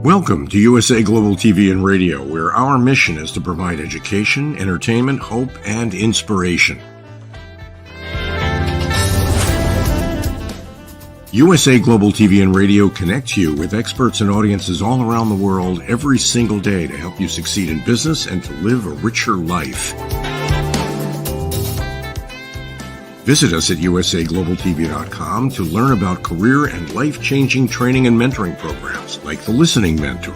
Welcome to USA Global TV and Radio, where our mission is to provide education, entertainment, hope, and inspiration. USA Global TV and Radio connects you with experts and audiences all around the world every single day to help you succeed in business and to live a richer life. Visit us at usaglobaltv.com to learn about career and life-changing training and mentoring programs like the Listening Mentor.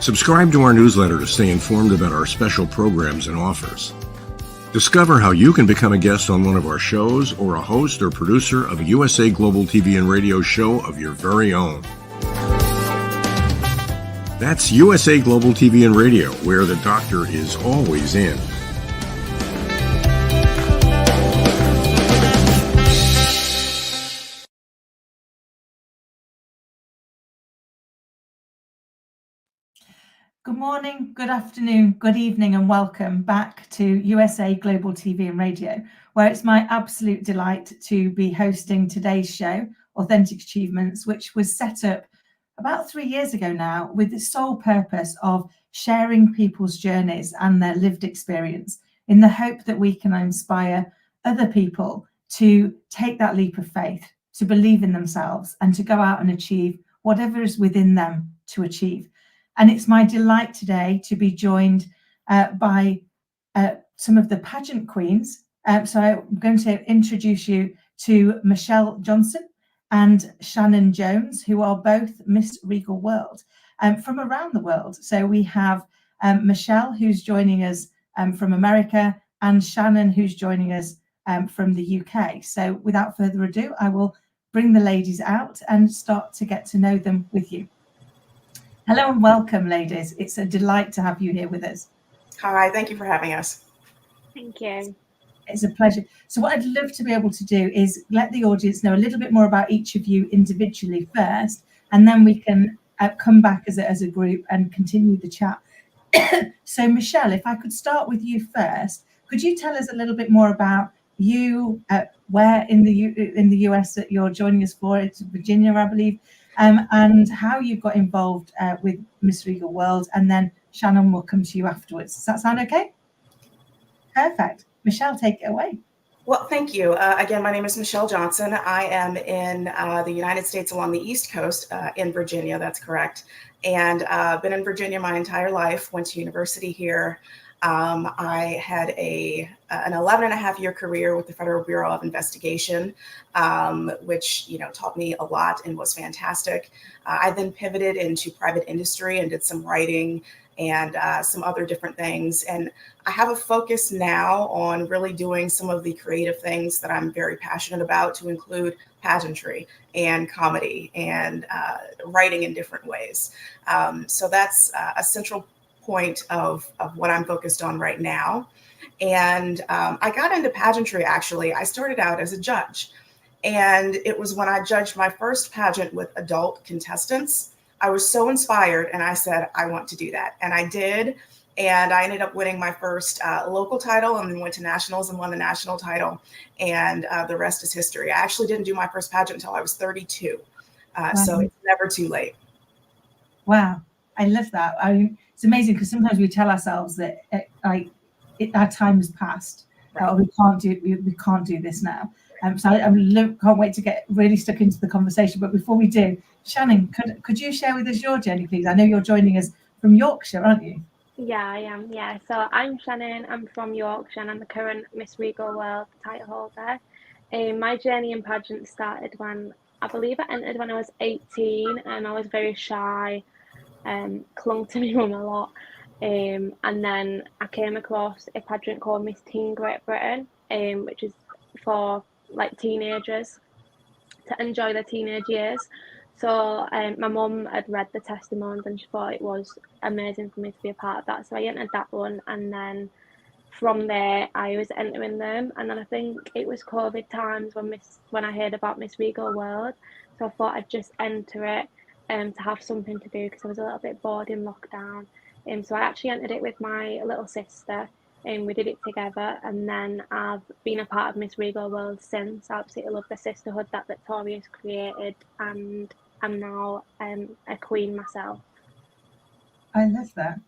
Subscribe to our newsletter to stay informed about our special programs and offers. Discover how you can become a guest on one of our shows or a host or producer of a USA Global TV and Radio show of your very own. That's USA Global TV and Radio, where the doctor is always in. Good morning, good afternoon, good evening, and welcome back to USA Global TV and Radio, where it's my absolute delight to be hosting today's show, Authentic Achievements, which was set up about 3 years ago now with the sole purpose of sharing people's journeys and their lived experience in the hope that we can inspire other people to take that leap of faith, to believe in themselves, and to go out and achieve whatever is within them to achieve. And it's my delight today to be joined by some of the pageant queens. So I'm going to introduce you to Michelle Johnson and Shannon Jones, who are both Miss Regal World from around the world. So we have Michelle, who's joining us from America, and Shannon, who's joining us from the UK. So without further ado, I will bring the ladies out and start to get to know them with you. Hello and welcome, ladies. It's a delight to have you here with us. Hi, thank you for having us. Thank you. It's a pleasure. So what I'd love to be able to do is let the audience know a little bit more about each of you individually first, and then we can come back as a group and continue the chat. So Michelle, if I could start with you first, could you tell us a little bit more about you, where in the US that you're joining us for? It's Virginia, I believe. And how you got involved with Miss Regal World, and then Shannon will come to you afterwards. Does that sound okay? Perfect. Michelle, take it away. Well, thank you. Again, my name is Michelle Johnson. I am in the United States along the East Coast in Virginia, that's correct. And been in Virginia my entire life, went to university here. I had an 11-and-a-half-year career with the Federal Bureau of Investigation, which, taught me a lot and was fantastic. I then pivoted into private industry and did some writing and some other different things. And I have a focus now on really doing some of the creative things that I'm very passionate about, to include pageantry and comedy and writing in different ways. So that's a central point of what I'm focused on right now. And I got into pageantry, actually. I started out as a judge. And it was when I judged my first pageant with adult contestants. I was so inspired, and I said, I want to do that. And I did. And I ended up winning my first local title, and then went to nationals and won the national title. And the rest is history. I actually didn't do my first pageant until I was 32. Wow. So it's never too late. Wow. I love that. It's amazing, because sometimes we tell ourselves that our time has passed, or we can't do this now. So I can't wait to get really stuck into the conversation. But before we do, Shannon, could you share with us your journey, please? I know you're joining us from Yorkshire, aren't you? Yeah, I am. Yeah. So I'm Shannon. I'm from Yorkshire, and I'm the current Miss Regal World title holder. My journey in pageant started when I believe I entered when I was 18, and I was very shy. Clung to my mum a lot, and then I came across a pageant called Miss Teen Great Britain, which is for teenagers to enjoy their teenage years. So my mum had read the testimonies, and she thought it was amazing for me to be a part of that. So I entered that one, and then from there I was entering them. And then I think it was COVID times when I heard about Miss Regal World. So I thought I'd just enter it to have something to do, because I was a little bit bored in lockdown. So I actually entered it with my little sister, and we did it together. And then I've been a part of Miss Regal World since. I absolutely love the sisterhood that Victoria's created, and I'm now a queen myself. I love that.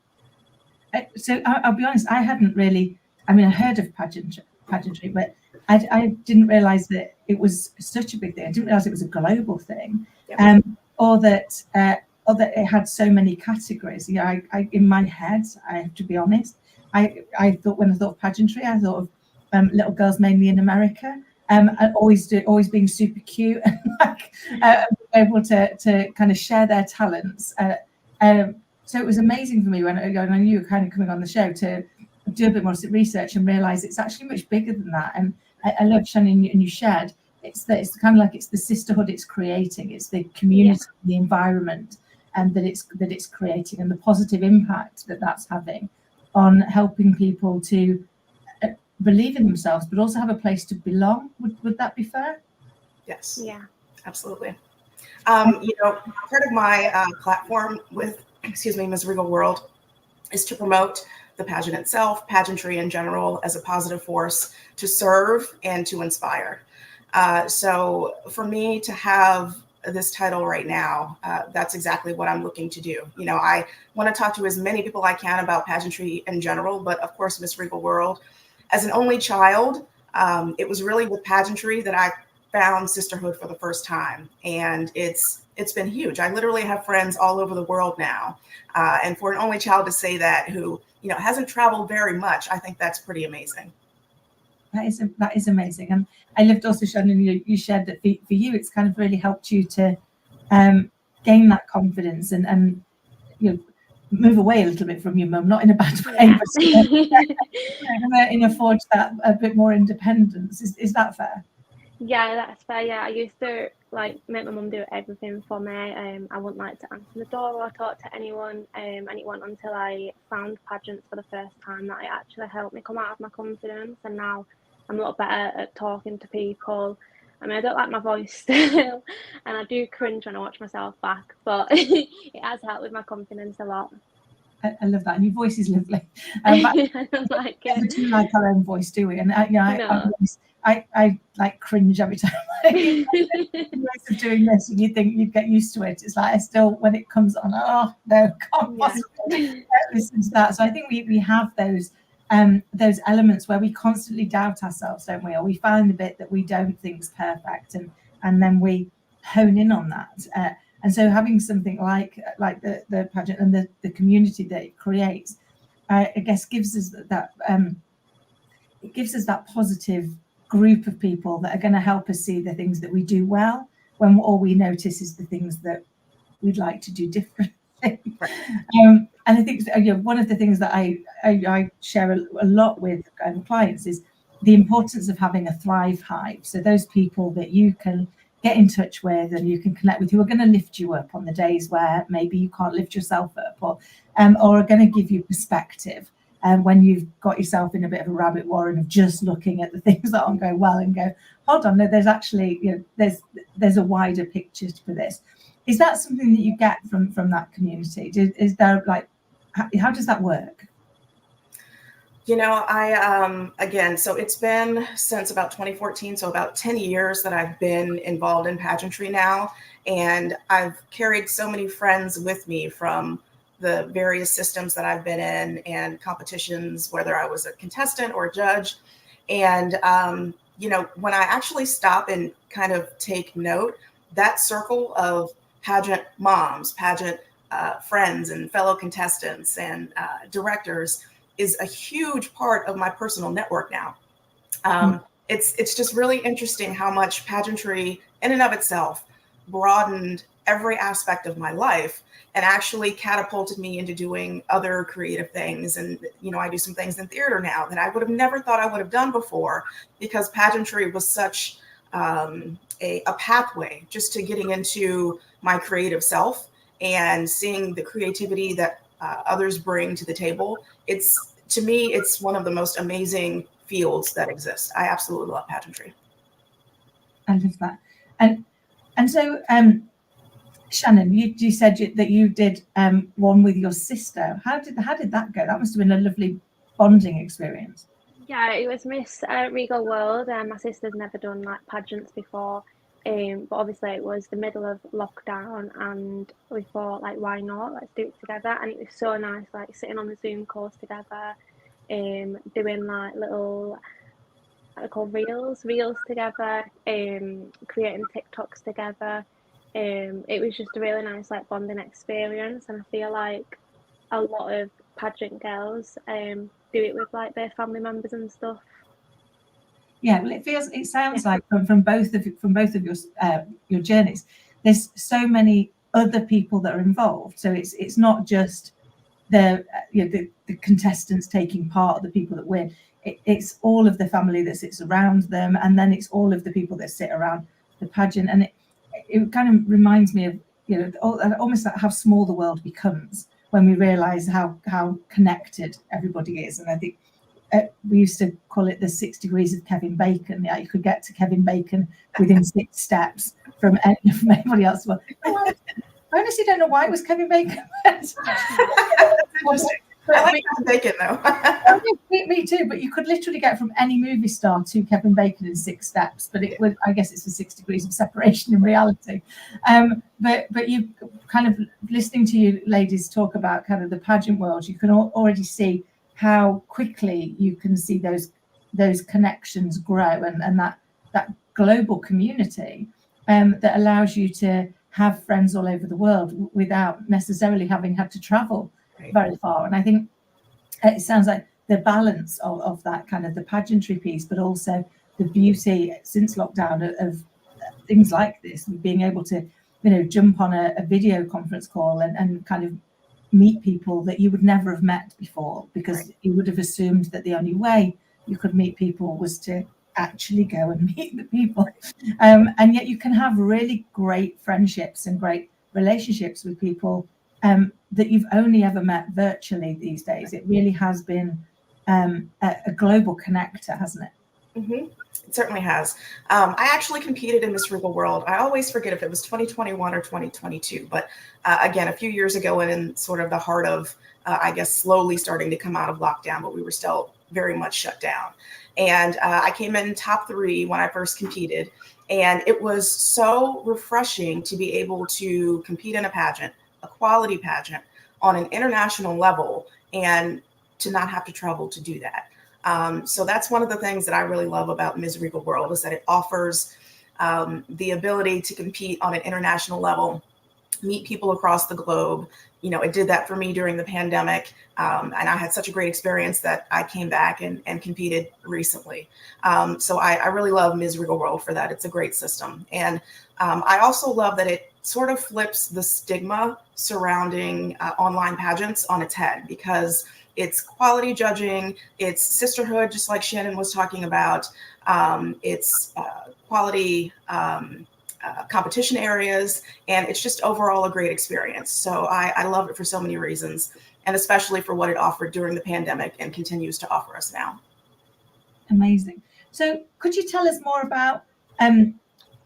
So I'll be honest, I hadn't really, I mean, I heard of pageantry, but I didn't realize that it was such a big thing. I didn't realize it was a global thing, Yep. or that it had so many categories. You know, I in my head, I have to be honest, I thought, when I thought of pageantry, I thought of little girls mainly in America, and always being super cute and like able to kind of share their talents. So it was amazing for me when I knew you were kind of coming on the show to do a bit more research and realize it's actually much bigger than that. And I love, Shannon, and you shared, it's kind of like it's the sisterhood it's creating, it's the community, the environment, and that it's creating, and the positive impact that that's having on helping people to believe in themselves, but also have a place to belong. Would that be fair? Yes. Yeah. Absolutely. You know, part of my platform with Ms. Regal World is to promote the pageant itself, pageantry in general, as a positive force to serve and to inspire. So for me to have this title right now, that's exactly what I'm looking to do. You know, I want to talk to as many people I can about pageantry in general, but of course, Miss Regal World, as an only child, it was really with pageantry that I found sisterhood for the first time, and it's been huge. I literally have friends all over the world now, and for an only child to say that, who hasn't traveled very much, I think that's pretty amazing. That is amazing. And I loved also, Shannon, you shared that for you, it's kind of really helped you to gain that confidence and move away a little bit from your mum, not in a bad way, but afford that a bit more independence. Is that fair? Yeah, that's fair. Yeah, I used to make my mum do everything for me. I wouldn't like to answer the door or talk to anyone. And it wasn't until I found Pageants for the first time that it actually helped me come out of my confidence. And now I'm a lot better at talking to people. I mean, I don't like my voice still, and I do cringe when I watch myself back, but it has helped with my confidence a lot. I love that, and your voice is lovely. I don't like it. We do like our own voice, do we? And I like cringe every time. Of doing this, and you think you'd get used to it. It's like I still, when it comes on, oh no, can't possibly listen to that. So I think we have those elements where we constantly doubt ourselves, don't we? Or we find the bit that we don't think is perfect, and then we hone in on that. And so having something like the pageant and the community that it creates, I guess gives us that it gives us that positive group of people that are going to help us see the things that we do well, when all we notice is the things that we'd like to do differently. And I think one of the things that I share a lot with clients is the importance of having a Thrive Hive. So those people that you can get in touch with and you can connect with, who are going to lift you up on the days where maybe you can't lift yourself up, or are going to give you perspective when you've got yourself in a bit of a rabbit warren of just looking at the things that aren't going well and go, hold on, no, there's actually, there's a wider picture for this. Is that something that you get from that community? Is there how does that work? Again, so it's been since about 2014, so about 10 years that I've been involved in pageantry now. And I've carried so many friends with me from the various systems that I've been in and competitions, whether I was a contestant or a judge. And, when I actually stop and kind of take note, that circle of pageant moms, pageant friends and fellow contestants and directors is a huge part of my personal network now. It's just really interesting how much pageantry in and of itself broadened every aspect of my life and actually catapulted me into doing other creative things. And, I do some things in theater now that I would have never thought I would have done before, because pageantry was such a pathway just to getting into my creative self and seeing the creativity that others bring to the table. To me, it's one of the most amazing fields that exist. I absolutely love pageantry. I love that. And so, Shannon, you said that you did one with your sister. How did that go? That must have been a lovely bonding experience. Yeah, it was Miss Regal World. My sister's never done pageants before, But obviously it was the middle of lockdown, and we thought, like, why not? Let's do it together. And it was so nice, like sitting on the Zoom calls together, doing like little, what are called, reels together, creating TikToks together. It was just a really nice like bonding experience, and I feel like a lot of pageant girls do it with like their family members and stuff. Yeah, well, it sounds like from both of your journeys, there's so many other people that are involved. So it's not just the contestants taking part, the people that win. It's all of the family that sits around them, and then it's all of the people that sit around the pageant. And it kind of reminds me of almost like how small the world becomes when we realise how connected everybody is. And I think we used to call it the 6 degrees of Kevin Bacon. Yeah, you could get to Kevin Bacon within 6 steps from anybody else. Well, I honestly don't know why it was Kevin Bacon. I like Kevin Bacon though. Me too, but you could literally get from any movie star to Kevin Bacon in 6 steps. But it would, I guess it's the 6 degrees of separation in reality. But you kind of, listening to you ladies talk about kind of the pageant world, you can already see how quickly you can see those connections grow, and that global community that allows you to have friends all over the world without necessarily having had to travel very far. And I think it sounds like the balance of that kind of the pageantry piece, but also the beauty since lockdown of things like this, being able to jump on a video conference call and kind of meet people that you would never have met before, because you would have assumed that the only way you could meet people was to actually go and meet the people. And yet you can have really great friendships and great relationships with people that you've only ever met virtually these days. It really has been a global connector, hasn't it? Mm-hmm. It certainly has. I actually competed in Miss Regal World. I always forget if it was 2021 or 2022, but again, a few years ago, and in sort of the heart of, I guess, slowly starting to come out of lockdown, but we were still very much shut down. And I came in top 3 when I first competed, and it was so refreshing to be able to compete in a pageant, a quality pageant, on an international level, and to not have to travel to do that. So that's one of the things that I really love about Ms. Regal World, is that it offers the ability to compete on an international level, meet people across the globe. It did that for me during the pandemic. And I had such a great experience that I came back and competed recently. So I really love Ms. Regal World for that. It's a great system. And I also love that it sort of flips the stigma surrounding online pageants on its head, because it's quality judging, it's sisterhood, just like Shannon was talking about. It's quality competition areas, and it's just overall a great experience. So I love it for so many reasons, and especially for what it offered during the pandemic and continues to offer us now. Amazing. So could you tell us more about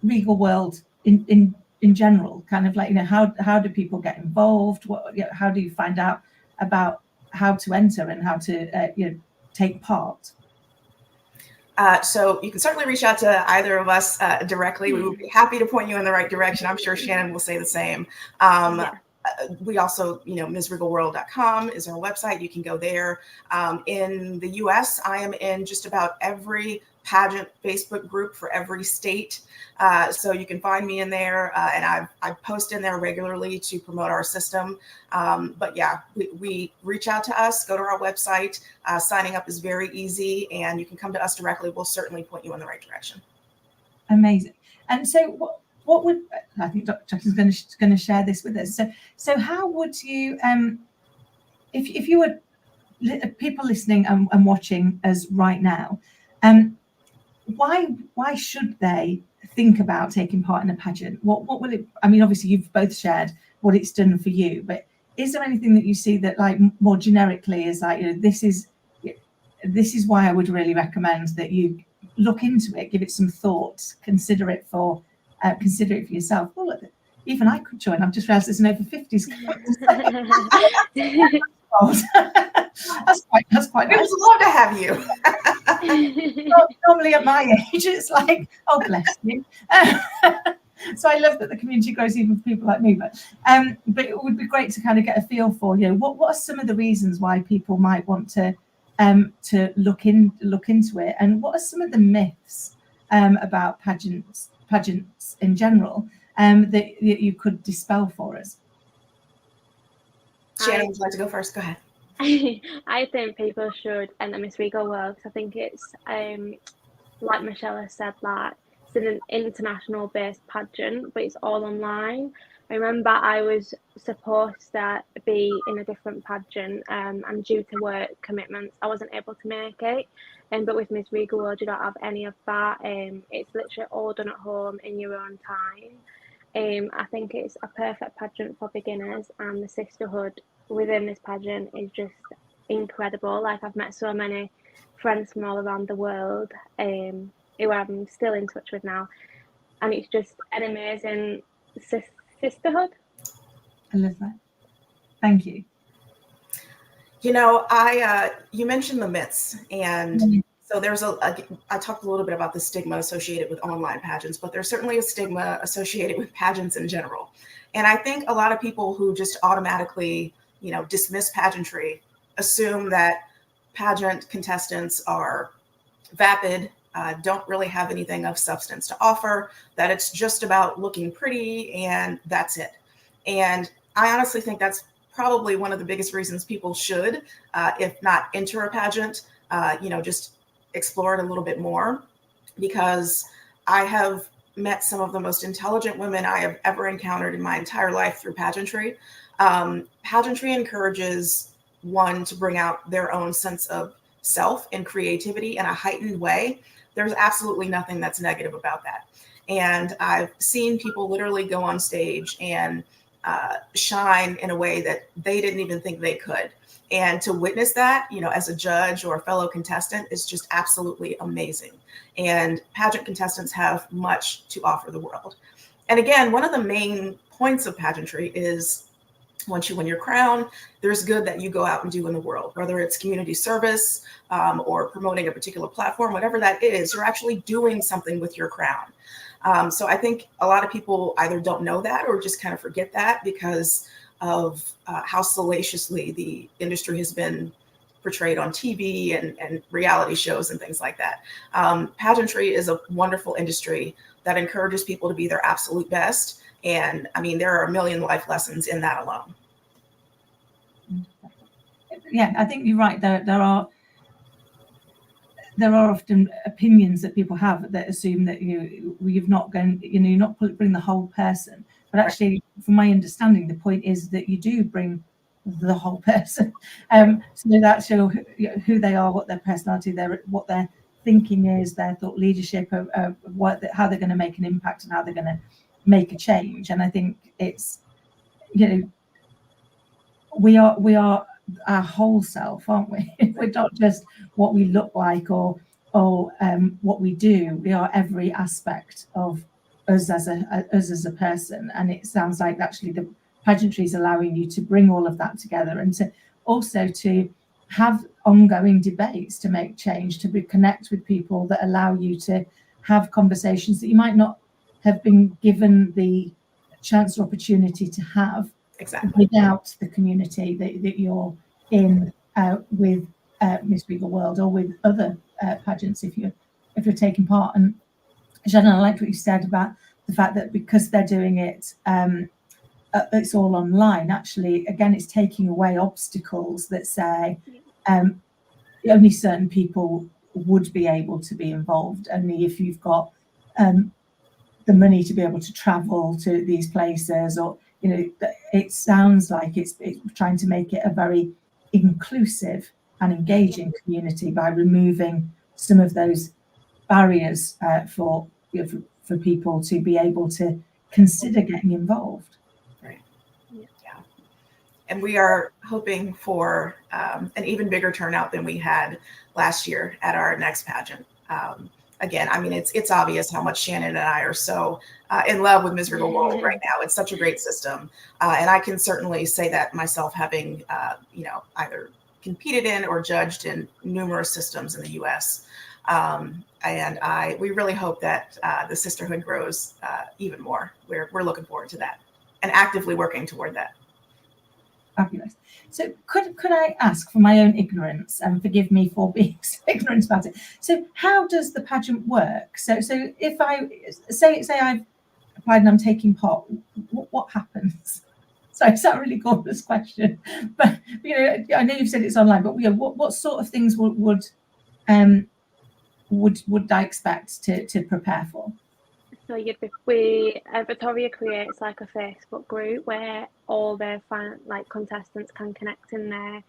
Regal World in general? Kind of like, how do people get involved? How do you find out about how to enter and how to take part? So you can certainly reach out to either of us directly. We would be happy to point you in the right direction. I'm sure Shannon will say the same. We also, MsRegalWorld.com is our website. You can go there. In the US, I am in just about every pageant Facebook group for every state. So you can find me in there, and I post in there regularly to promote our system. But yeah, we reach out to us, go to our website. Signing up is very easy, and you can come to us directly. We'll certainly point you in the right direction. Amazing. And so what would, I think Dr. Jackson's going to share this with us. So how would you, if you were people listening and watching us right now, why should they think about taking part in a pageant? What will it, I mean, obviously you've both shared what it's done for you, but is there anything that you see that, like, more generically is like, this is why I would really recommend that you look into it, give it some thought, consider it for yourself. Well, look, even I could join. I've just realized there's an over 50s. That's quite We nice. would love to have you. Normally at my age, it's like, oh, bless you. So I love that the community grows even for people like me. But it would be great to kind of get a feel for, what are some of the reasons why people might want to look into it, and what are some of the myths about pageants in general that you could dispel for us? Shannon, would you like to go first? Go ahead. I think people should enter Miss Regal World. I think it's like Michelle has said, like it's an international based pageant, but it's all online. I remember I was supposed to be in a different pageant, and due to work commitments, I wasn't able to make it. But with Miss Regal World, you don't have any of that. It's literally all done at home in your own time. I think it's a perfect pageant for beginners, and the sisterhood within this pageant is just incredible. Like, I've met so many friends from all around the world who I'm still in touch with now, and it's just an amazing sisterhood. I love that. Thank you. You mentioned the myths, and so there's I talked a little bit about the stigma associated with online pageants, but there's certainly a stigma associated with pageants in general. And I think a lot of people who just automatically, dismiss pageantry assume that pageant contestants are vapid, don't really have anything of substance to offer, that it's just about looking pretty and that's it. And I honestly think that's probably one of the biggest reasons people should, if not enter a pageant, just explore it a little bit more, because I have met some of the most intelligent women I have ever encountered in my entire life through pageantry. Pageantry encourages one to bring out their own sense of self and creativity in a heightened way. There's absolutely nothing that's negative about that. And I've seen people literally go on stage and shine in a way that they didn't even think they could. And to witness that, as a judge or a fellow contestant is just absolutely amazing. And pageant contestants have much to offer the world. And again, one of the main points of pageantry is once you win your crown, there's good that you go out and do in the world, whether it's community service or promoting a particular platform, whatever that is, you're actually doing something with your crown. So I think a lot of people either don't know that or just kind of forget that because of how salaciously the industry has been portrayed on TV and reality shows and things like that. Pageantry is a wonderful industry that encourages people to be their absolute best. And I mean, there are a million life lessons in that alone. Yeah, I think you're right. There are often opinions that people have that assume that you're not bring the whole person. But actually, from my understanding, the point is that you do bring the whole person. So that's who they are, what their personality, what their thinking is, their thought leadership, how they're going to make an impact and how they're going to make a change. And I think it's, we are our whole self, aren't we? We're not just what we look like or what we do. We are every aspect of us as a person. And it sounds like actually the pageantry is allowing you to bring all of that together and to also to have ongoing debates, to make change, to connect with people that allow you to have conversations that you might not have been given the chance or opportunity to have without the community that you're in with Miss Regal World or with other pageants if you're taking part. And Shannon, I liked what you said about the fact that because they're doing it, it's all online. Actually, again, it's taking away obstacles that say only certain people would be able to be involved. Only if you've got the money to be able to travel to these places, or it sounds like it's trying to make it a very inclusive and engaging community by removing some of those barriers for people to be able to consider getting involved. Right. Yeah. And we are hoping for an even bigger turnout than we had last year at our next pageant. Again, I mean, it's obvious how much Shannon and I are so in love with Miss Regal World right now. It's such a great system. And I can certainly say that myself, having, either competed in or judged in numerous systems in the US. And we really hope that the sisterhood grows even more. We're looking forward to that and actively working toward that. Fabulous. So could I ask, for my own ignorance, and forgive me for being so ignorant about it, so how does the pageant work? So if I say I've applied and I'm taking part, what happens? Sorry, it's not a really gorgeous question, but I know you've said it's online, but what sort of things would I expect to prepare for? So Victoria creates like a Facebook group where all their contestants can connect in there.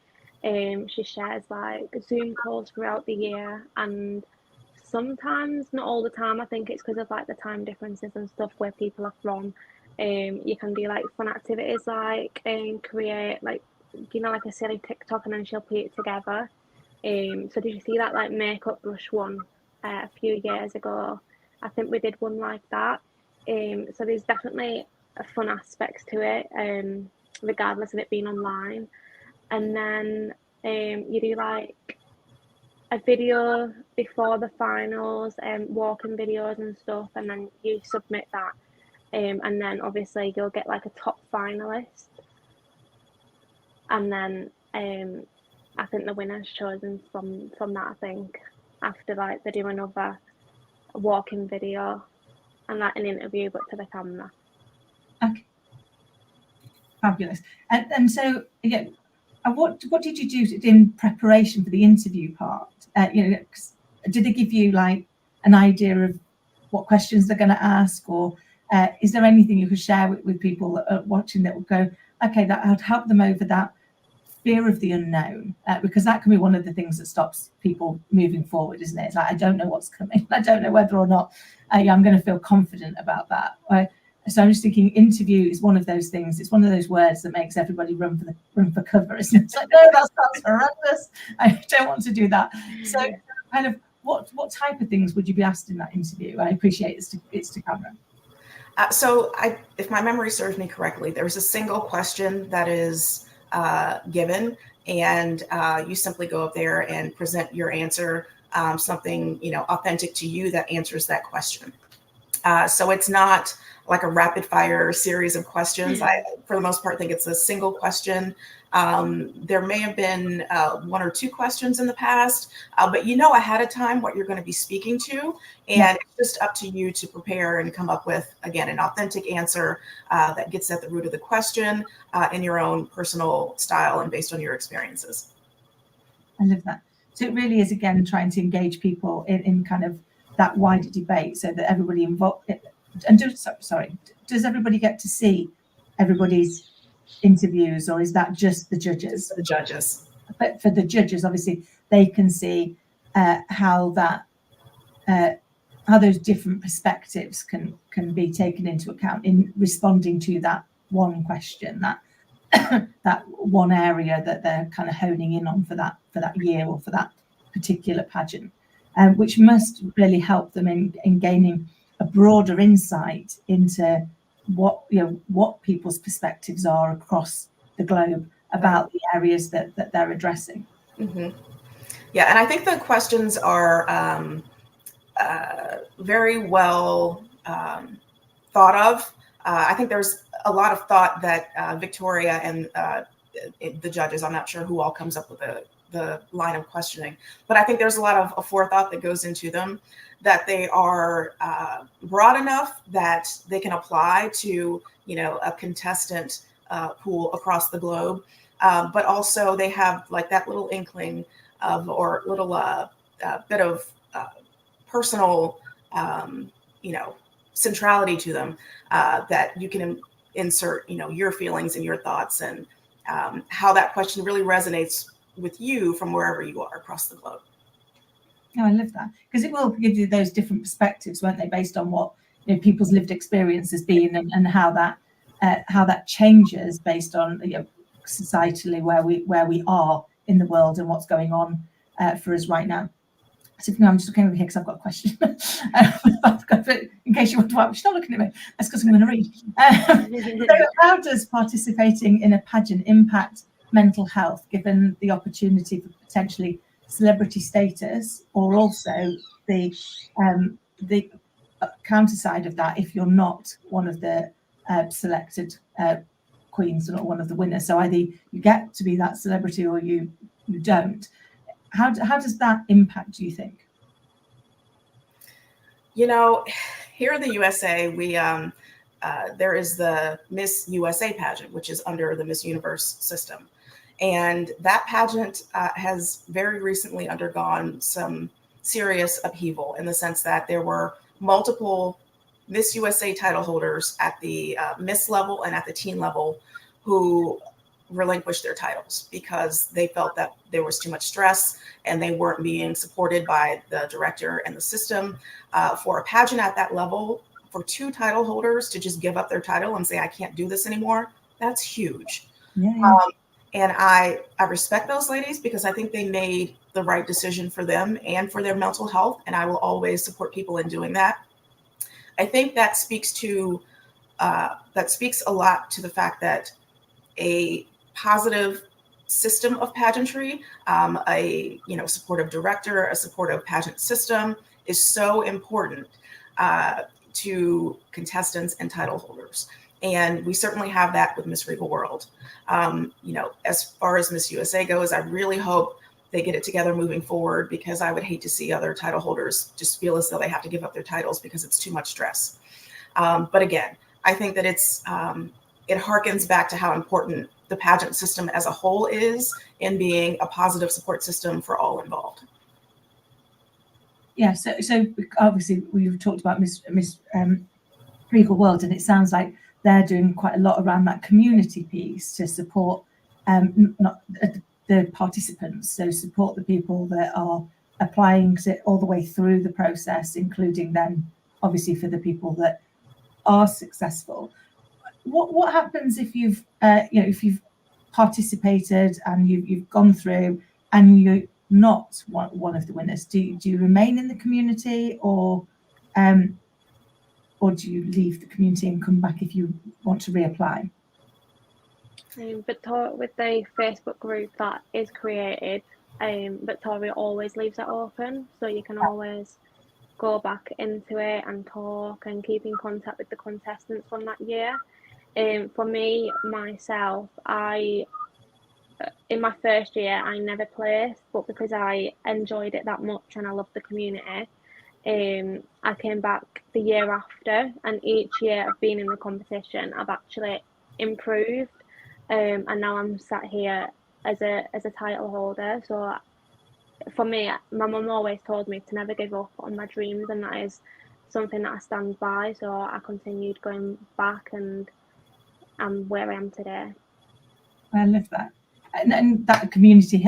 She shares like Zoom calls throughout the year, and sometimes, not all the time, I think it's because of like the time differences and stuff where people are from. You can do like fun activities like create like like a silly TikTok, and then she'll put it together. So did you see that like makeup brush one a few years ago? I think we did one like that. So there's definitely a fun aspects to it, regardless of it being online. And then you do like a video before the finals, walking videos and stuff, and then you submit that. And then obviously you'll get like a top finalist. And then I think the winner's chosen from that, I think. After like they do another walking video and like an interview, but to the camera. Okay, fabulous. And so what did you do in preparation for the interview part? Did they give you like an idea of what questions they're going to ask, or is there anything you could share with people that are watching that will go, okay, that would help them over that fear of the unknown, because that can be one of the things that stops people moving forward, isn't it? It's like, I don't know what's coming. I don't know whether or not I'm going to feel confident about that. So I'm just thinking, interview is one of those things. It's one of those words that makes everybody run for cover, isn't it? It's like, no, that sounds horrendous. I don't want to do that. So kind of what type of things would you be asked in that interview? I appreciate it's to camera. So if my memory serves me correctly, there's a single question that is given, and you simply go up there and present your answer, something authentic to you that answers that question. So it's not like a rapid fire series of questions. I, for the most part, think it's a single question. There may have been one or two questions in the past, but ahead of time what you're going to be speaking to, and it's just up to you to prepare and come up with, again, an authentic answer that gets at the root of the question in your own personal style and based on your experiences. I love that. So it really is, again, trying to engage people in kind of that wider debate so that everybody involved. And does everybody get to see everybody's interviews, or is that just the judges? The judges. But for the judges, obviously, they can see how those different perspectives can be taken into account in responding to that one question, that one area that they're kind of honing in on for that year or for that particular pageant, which must really help them in gaining a broader insight into what people's perspectives are across the globe about the areas that they're addressing. Mm-hmm. Yeah, and I think the questions are very well thought of. I think there's a lot of thought that Victoria and the judges, I'm not sure who all comes up with the line of questioning, but I think there's a lot of forethought that goes into them, that they are broad enough that they can apply to a contestant pool across the globe, but also they have like that little inkling of, or little bit of personal centrality to them, that you can insert your feelings and your thoughts, and how that question really resonates with you from wherever you are across the globe. Oh, I love that, because it will give you those different perspectives, won't they, based on what people's lived experience has been, and how that changes based on societally where we are in the world and what's going on for us right now. So I'm just looking over here because I've got a question. In case you want to ask, she's not looking at me. That's because I'm going to read. So how does participating in a pageant impact mental health, given the opportunity for potentially celebrity status, or also the counter side of that, if you're not one of the selected queens or not one of the winners. So either you get to be that celebrity or you don't. How does that impact, do you think? You know, here in the USA, we there is the Miss USA pageant, which is under the Miss Universe system. And that pageant has very recently undergone some serious upheaval in the sense that there were multiple Miss USA title holders at the Miss level and at the teen level who relinquished their titles because they felt that there was too much stress and they weren't being supported by the director and the system. For a pageant at that level, for 2 title holders to just give up their title and say, I can't do this anymore, that's huge. Yeah. And I respect those ladies because I think they made the right decision for them and for their mental health. And I will always support people in doing that. I think that speaks a lot to the fact that a positive system of pageantry, a supportive director, a supportive pageant system is so important to contestants and title holders. And we certainly have that with Miss Regal World. As far as Miss USA goes, I really hope they get it together moving forward because I would hate to see other title holders just feel as though they have to give up their titles because it's too much stress. But again, I think that it harkens back to how important the pageant system as a whole is in being a positive support system for all involved. Yeah, so obviously we've talked about Miss Regal World, and it sounds like they're doing quite a lot around that community piece to support not the participants, so support the people that are applying all the way through the process, including then obviously for the people that are successful. What happens if you've participated and you've gone through and you're not one of the winners? Do you remain in the community, or do you leave the community and come back if you want to reapply? With the Facebook group that is created, Victoria always leaves it open, so you can always go back into it and talk and keep in contact with the contestants from that year. For me, myself, in my first year, I never placed, but because I enjoyed it that much and I loved the community, I came back the year after, and each year I've been in the competition, I've actually improved, and now I'm sat here as a title holder. So for me, my mum always told me to never give up on my dreams, and that is something that I stand by. So I continued going back, and I'm where I am today. I love that. And that community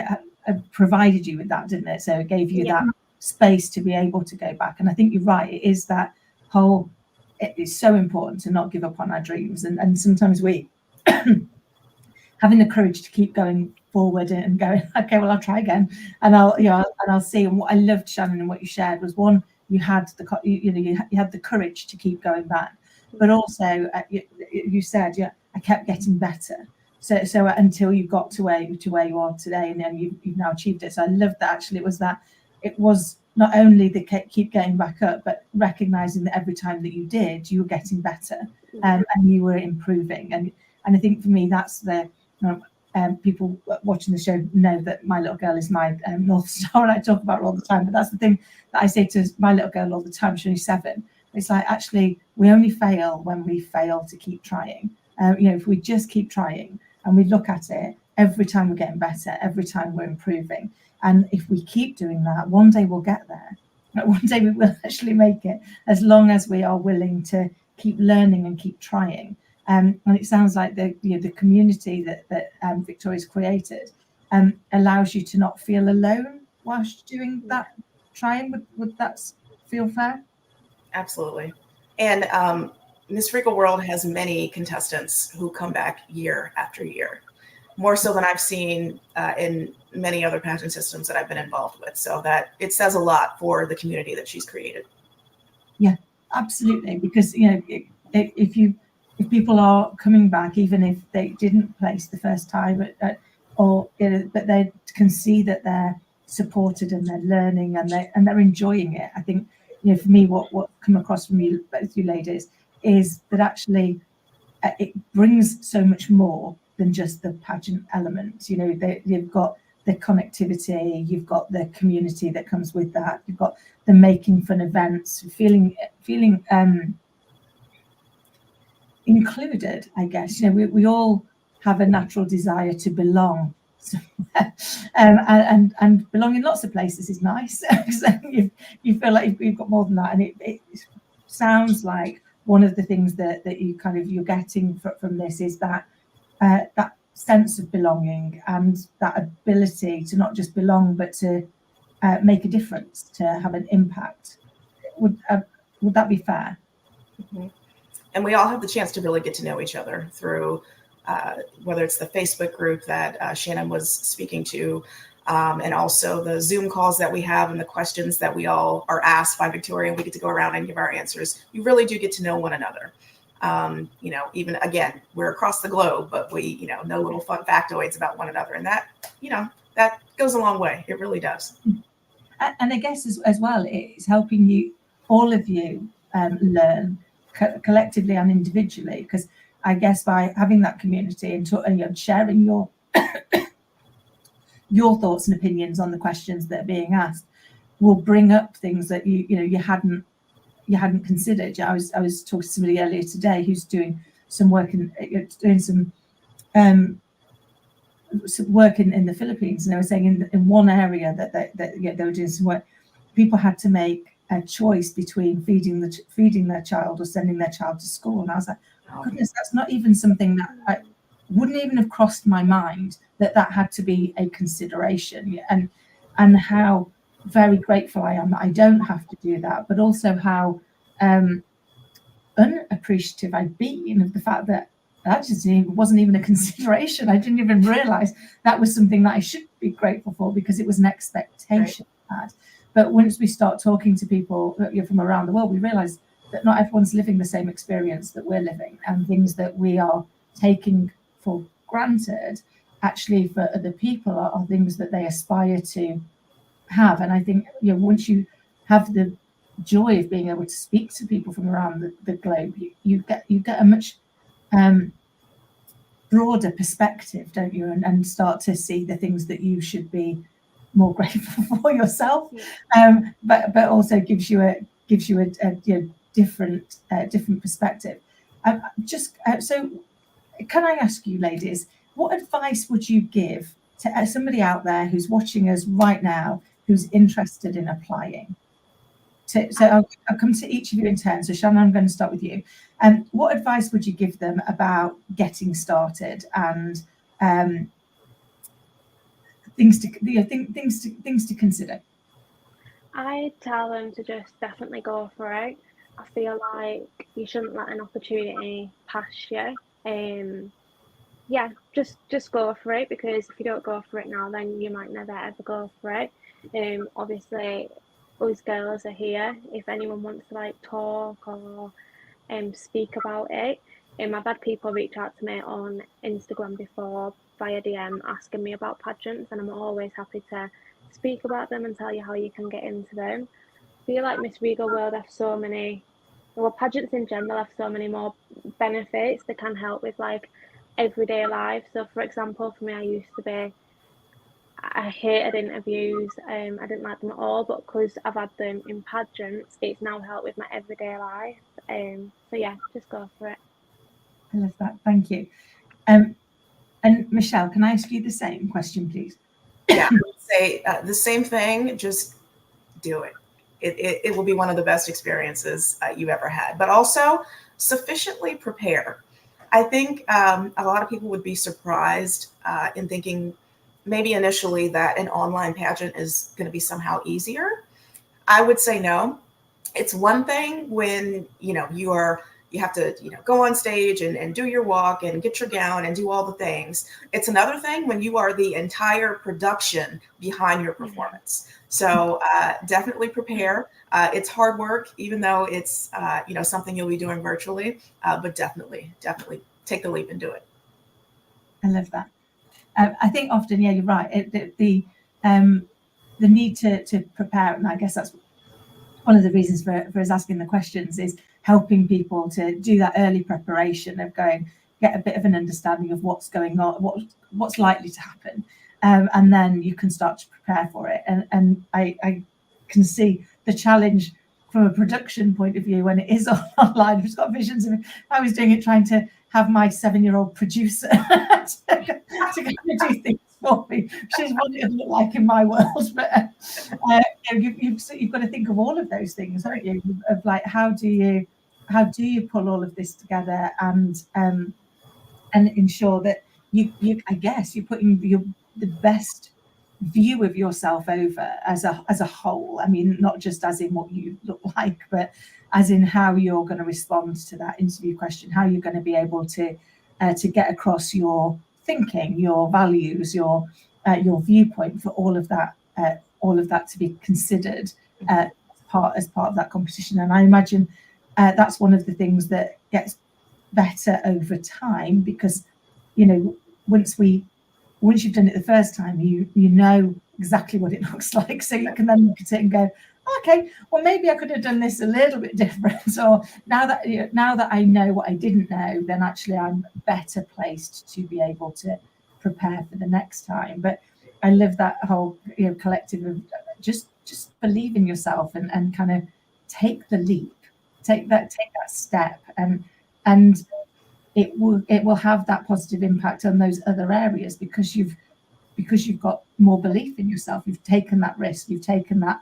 provided you with that, didn't it? So it gave you that space to be able to go back. And I think you're right. It is that whole, it is so important to not give up on our dreams. And sometimes we, having the courage to keep going forward and going, okay, well, I'll try again. And I'll see. And what I loved, Shannon, and what you shared was, one, you had you had the courage to keep going back, but also you said, I kept getting better. So until you got to where you are today, and then you've now achieved it. So I loved that. Actually, it was not only the keep getting back up, but recognizing that every time that you did, you were getting better, and you were improving. And I think for me, that's the people watching the show know that my little girl is my North Star, and I talk about her all the time. But that's the thing that I say to my little girl all the time. She's only 7. It's like, actually, we only fail when we fail to keep trying. If we just keep trying and we look at it, every time we're getting better, every time we're improving. And if we keep doing that, one day we'll get there. One day we will actually make it, as long as we are willing to keep learning and keep trying. And it sounds like the community that Victoria's created allows you to not feel alone whilst doing that trying. Would that feel fair? Absolutely. And Miss Regal World has many contestants who come back year after year, more so than I've seen in many other pageant systems that I've been involved with. So that it says a lot for the community that she's created. Yeah, absolutely. Because if people are coming back, even if they didn't place the first time, but they can see that they're supported and they're learning and they're enjoying it. I think, you know, for me, what come across from you, both you ladies, is that actually it brings so much more than just the pageant element. You know, you've got the connectivity, you've got the community that comes with that, you've got the making fun events, feeling included, I guess. You know, we all have a natural desire to belong somewhere, and belong in lots of places is nice. So you feel like you've got more than that, and it sounds like one of the things that you're getting from this is that that sense of belonging and that ability to not just belong but to make a difference, to have an impact. Would that be fair? Mm-hmm. And we all have the chance to really get to know each other through whether it's the Facebook group that Shannon was speaking to, and also the Zoom calls that we have and the questions that we all are asked by Victoria, and we get to go around and give our answers. You really do get to know one another. You know, even again, we're across the globe, but we, you know little fun factoids about one another. And that, you know, that goes a long way. It really does. And I guess as well, it's helping you, all of you, learn collectively and individually, because I guess by having that community and sharing your your thoughts and opinions on the questions that are being asked will bring up things that you hadn't considered. I was talking to somebody earlier today who's doing some work in the Philippines, and they were saying in one area that they were doing some work, people had to make a choice between feeding their child or sending their child to school, and I was like, oh, goodness, that's not even something that I wouldn't even have crossed my mind that had to be a consideration, and how very grateful I am that I don't have to do that, but also how unappreciative I've been of the fact that just wasn't even a consideration. I didn't even realize that was something that I should be grateful for, because it was an expectation I had. But once we start talking to people from around the world, we realize that not everyone's living the same experience that we're living, and things that we are taking for granted actually for other people are things that they aspire to have. And I think, once you have the joy of being able to speak to people from around the globe, you get a much broader perspective, don't you, and start to see the things that you should be more grateful for yourself, but also gives you a different perspective. So can I ask you, ladies, what advice would you give to somebody out there who's watching us right now who's interested in applying? So I'll come to each of you in turn. So Shannon, I'm going to start with you. What advice would you give them about getting started and things to consider? I tell them to just definitely go for it. I feel like you shouldn't let an opportunity pass you. Just go for it, because if you don't go for it now, then you might never ever go for it. Obviously, us girls are here if anyone wants to talk or speak about it. I've had people reach out to me on Instagram before via DM asking me about pageants, and I'm always happy to speak about them and tell you how you can get into them. I feel like Miss Regal World have so many, pageants in general have so many more benefits that can help with everyday life. So for example, for me, I hated interviews. I didn't like them at all, but because I've had them in pageants, it's now helped with my everyday life. So yeah, just go for it. I love that. Thank you. And Michelle, can I ask you the same question, please? Yeah, I would say the same thing. Just do it. It will be one of the best experiences you ever had, but also sufficiently prepare. I think a lot of people would be surprised in thinking maybe initially that an online pageant is going to be somehow easier. I would say no. It's one thing when you have to go on stage and do your walk and get your gown and do all the things. It's another thing when you are the entire production behind your performance. So definitely prepare. It's hard work, even though it's something you'll be doing virtually, but definitely take the leap and do it. I love that. I think often, you're right. the need to prepare, and I guess that's one of the reasons for us asking the questions, is helping people to do that early preparation of get a bit of an understanding of what's going on, what's likely to happen, and then you can start to prepare for it. And I can see the challenge from a production point of view when it is online. I've just got visions of I was doing it, trying to have my 7-year-old producer to kind of do things for me, which is what it would look like in my world. But you've got to think of all of those things, haven't you? Of like, how do you pull all of this together and ensure that you I guess you're putting the best view of yourself over as a whole. I mean, not just as in what you look like, but as in how you're going to respond to that interview question, how you're going to be able to get across your thinking, your values, your viewpoint, for all of that to be considered as part of that competition. And I imagine that's one of the things that gets better over time, because once you've done it the first time, you know exactly what it looks like, so you can then look at it and go, okay, well, maybe I could have done this a little bit different, or now that I know what I didn't know, then actually I'm better placed to be able to prepare for the next time. But I love that whole collective of just believe in yourself and kind of take the leap, take that step, and it will have that positive impact on those other areas, because you've got more belief in yourself. You've taken that risk, you've taken that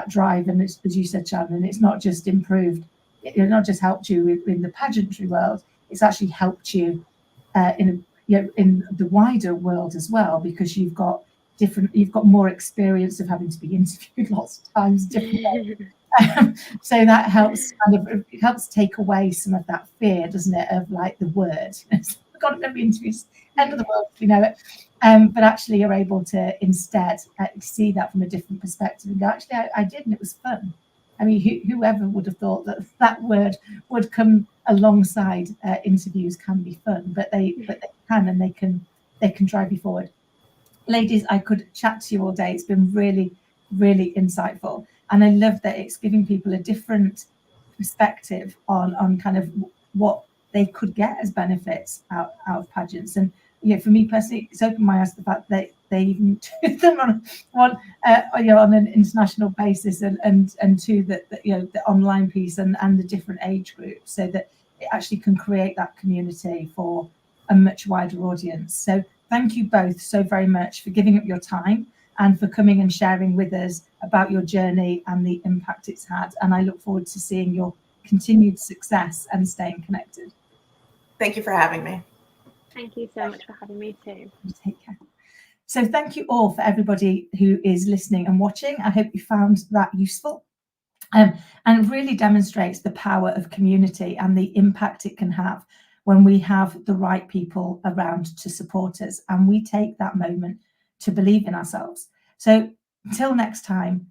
drive, and it's, as you said, Shannon, it's not just improved, it's not just helped you in the pageantry world, it's actually helped you in the wider world as well, because you've got more experience of having to be interviewed lots of times, different so that helps take away some of that fear, doesn't it, of like the word. We've got to be interviews, end of the world, we know it. But actually you're able to instead see that from a different perspective and go, actually, I did, and it was fun. I mean, whoever would have thought that word would come alongside interviews can be fun, but they can, and they can drive you forward. Ladies, I could chat to you all day. It's been really, really insightful. And I love that it's giving people a different perspective on kind of what they could get as benefits out of pageants. And for me personally, it's opened my eyes to the fact that they even do them on an international basis, and to the online piece and the different age groups, so that it actually can create that community for a much wider audience. So thank you both so very much for giving up your time and for coming and sharing with us about your journey and the impact it's had. And I look forward to seeing your continued success and staying connected. Thank you for having me. Thank you so much for having me too. Take care. So thank you all for everybody who is listening and watching. I hope you found that useful. And it really demonstrates the power of community and the impact it can have when we have the right people around to support us, and we take that moment to believe in ourselves. So until next time,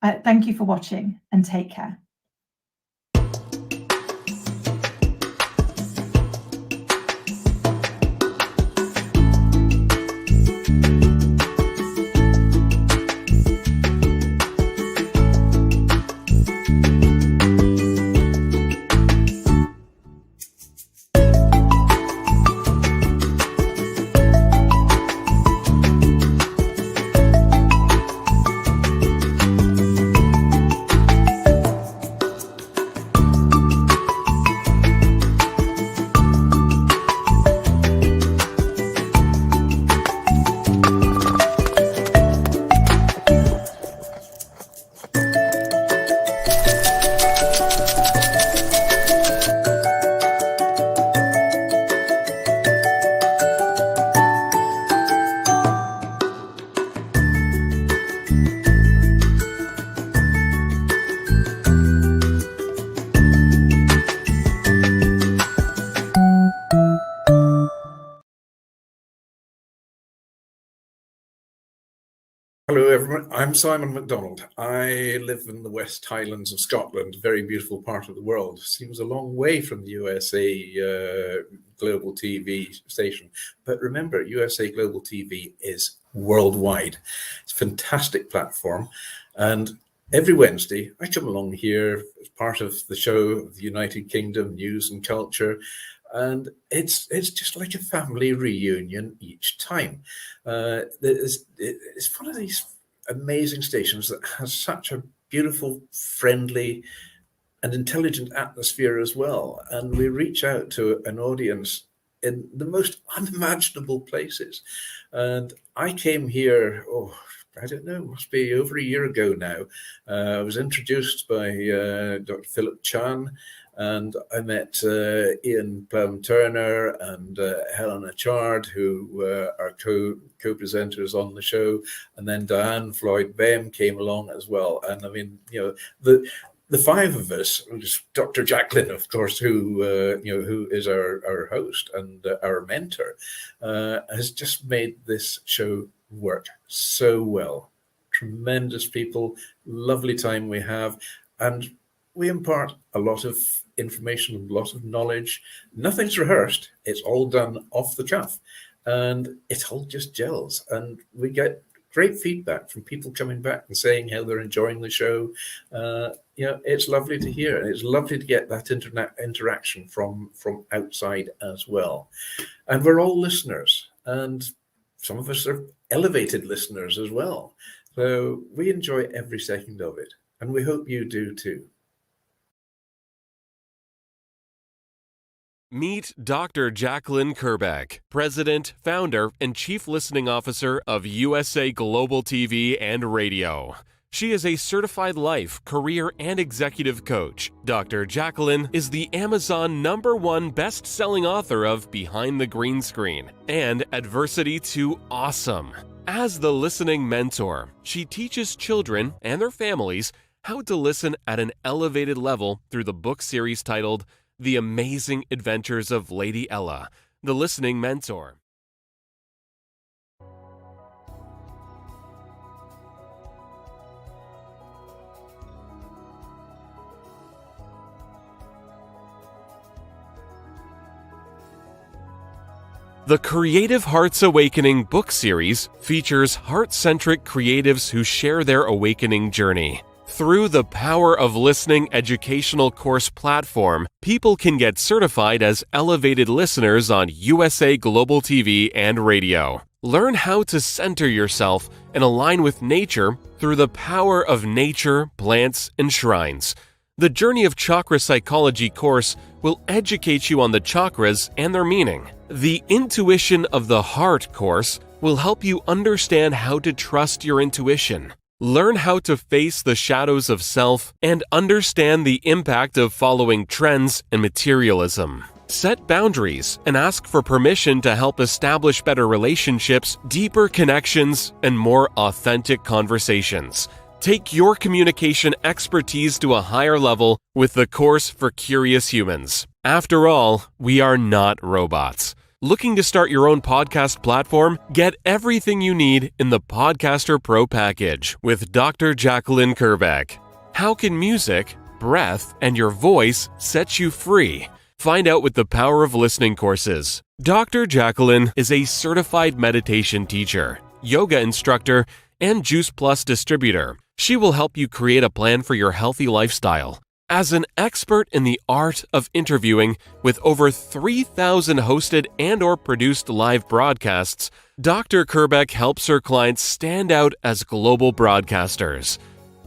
thank you for watching and take care. Hello everyone, I'm Simon MacDonald. I live in the West Highlands of Scotland, a very beautiful part of the world. Seems a long way from the USA Global TV station. But remember, USA Global TV is worldwide. It's a fantastic platform. And every Wednesday, I come along here as part of the show of the United Kingdom News and Culture. And it's just like a family reunion each time. It's one of these amazing stations that has such a beautiful, friendly, and intelligent atmosphere as well. And we reach out to an audience in the most unimaginable places. And I came here, I don't know, must be over a year ago now. I was introduced by Dr. Philip Chan, and I met Ian Plum-Turner and Helena Chard, who are co-presenters on the show. And then Diane Floyd-Bem came along as well. And I mean, the five of us, Dr. Jacqueline, of course, who is our host and our mentor, has just made this show work so well. Tremendous people, lovely time we have, and we impart a lot of information, a lot of knowledge. Nothing's rehearsed. It's all done off the cuff, and it all just gels. And we get great feedback from people coming back and saying how they're enjoying the show. It's lovely to hear. And it's lovely to get that interaction from outside as well. And we're all listeners, and some of us are elevated listeners as well. So we enjoy every second of it, and we hope you do too. Meet Dr. Jacqueline Kerbeck, President, Founder, and Chief Listening Officer of USA Global TV and Radio. She is a certified life, career, and executive coach. Dr. Jacqueline is the Amazon #1 best-selling author of Behind the Green Screen and Adversity to Awesome. As the listening mentor, she teaches children and their families how to listen at an elevated level through the book series titled The Amazing Adventures of Lady Ella, the Listening Mentor. The Creative Hearts Awakening book series features heart-centric creatives who share their awakening journey. Through the Power of Listening educational course platform, people can get certified as elevated listeners on USA Global TV and Radio. Learn how to center yourself and align with nature through the power of nature, plants, and shrines. The Journey of Chakra Psychology course will educate you on the chakras and their meaning. The Intuition of the Heart course will help you understand how to trust your intuition. Learn how to face the shadows of self and understand the impact of following trends and materialism. Set boundaries and ask for permission to help establish better relationships, deeper connections, and more authentic conversations. Take your communication expertise to a higher level with the course for curious humans. After all, we are not robots. Looking to start your own podcast platform? Get everything you need in the Podcaster Pro package with Dr. Jacqueline Kerbeck. How can music, breath, and your voice set you free? Find out with the Power of Listening courses. Dr. Jacqueline is a certified meditation teacher, yoga instructor, and Juice Plus distributor. She will help you create a plan for your healthy lifestyle. As an expert in the art of interviewing with over 3,000 hosted and/or produced live broadcasts, Dr. Kerbeck helps her clients stand out as global broadcasters.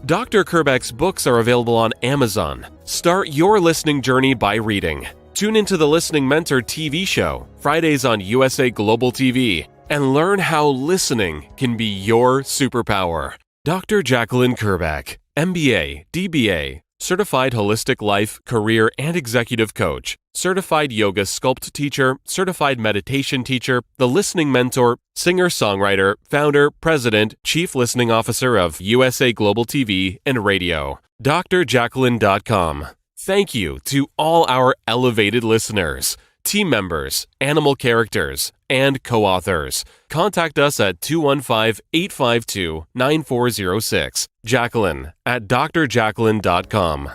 Dr. Kerbeck's books are available on Amazon. Start your listening journey by reading. Tune into the Listening Mentor TV show, Fridays on USA Global TV, and learn how listening can be your superpower. Dr. Jacqueline Kerbeck, MBA, DBA, Certified Holistic Life, Career, and Executive Coach, Certified Yoga Sculpt Teacher, Certified Meditation Teacher, The Listening Mentor, Singer-Songwriter, Founder, President, Chief Listening Officer of USA Global TV and Radio. drjacqueline.com. Thank you to all our elevated listeners, team members, animal characters, and co-authors. Contact us at 215-852-9406. Jacqueline at drjacqueline.com.